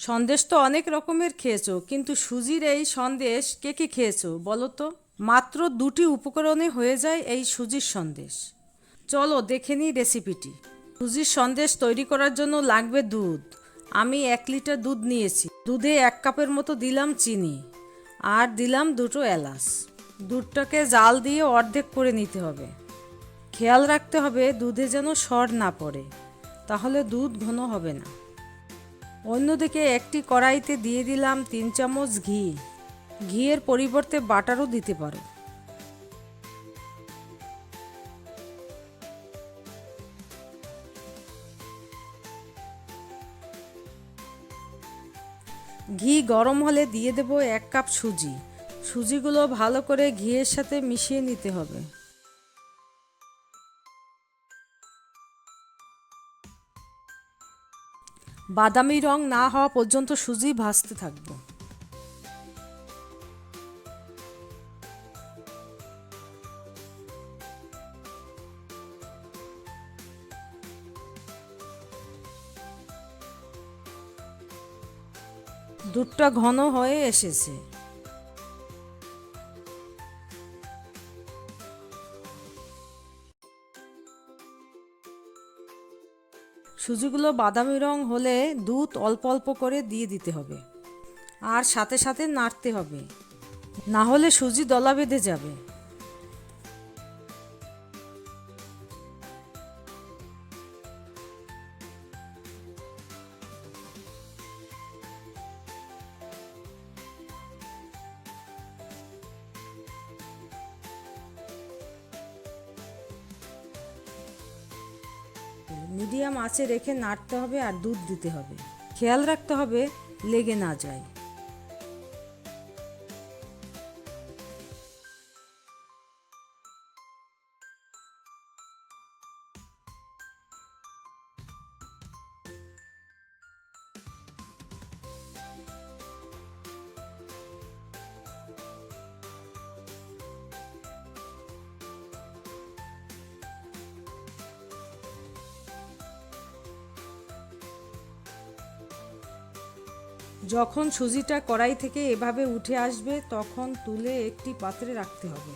সন্দেশ তো অনেক রকমের খেয়েছো, কিন্তু সুজির এই সন্দেশ কে কে খেয়েছো বলো তো। মাত্র দুটি উপকরণে হয়ে যায় এই সুজির সন্দেশ। চলো দেখে নিই রেসিপিটি। সুজির সন্দেশ তৈরি করার জন্য লাগবে দুধ। আমি 1 লিটার দুধ নিয়েছি। দুধে 1 কাপের মতো দিলাম চিনি, আর দিলাম দুটো এলাচ। দুধটাকে জাল দিয়ে অর্ধেক করে নিতে হবে। খেয়াল রাখতে হবে দুধে যেন সর না পড়ে, তাহলে দুধ ঘন হবে না। অন্যদিকে একটি কড়াইতে দিয়ে দিলাম 3 চামচ ঘি। ঘিয়ের পরিবর্তে বাটারও দিতে পারো। ঘি গরম হলে দিয়ে দেব 1 কাপ সুজি। সুজিগুলো ভালো করে ঘিয়ের সাথে মিশিয়ে নিতে হবে। বাদামি রং না হওয়া পর্যন্ত সুজি ভাজতে থাকবো। দুধটা ঘন হয়ে এসেছে। সুজিগুলো বাদামি রং হলে দুধ অল্প অল্প করে দিয়ে দিতে হবে, আর সাথে সাথে নাড়তে হবে, না হলে সুজি দলা বেঁধে যাবে। মিডিয়াম আঁচে রেখে নাড়তে হবে আর দুধ দিতে হবে। খেয়াল রাখতে হবে লেগে না যায়। যখন সুজিটা কড়াই থেকে এভাবে উঠে আসবে, তখন তুলে একটি পাত্রে রাখতে হবে।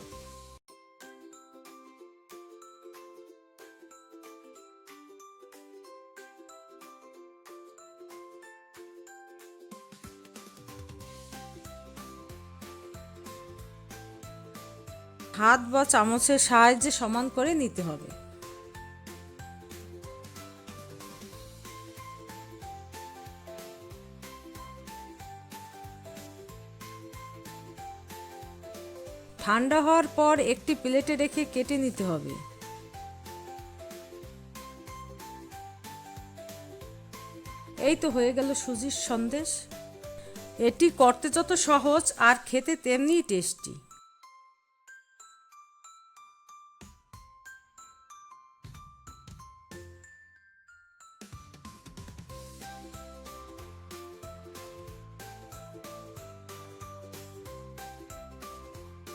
হাত বা চামচের সাহায্যে সমান করে নিতে হবে। ঠান্ডা হওয়ার পর একটি প্লেটে রেখে কেটে নিতে হবে। এই তো হয়ে গেল সুজির সন্দেশ। এটি করতে যত সহজ আর খেতে তেমনি টেস্টি।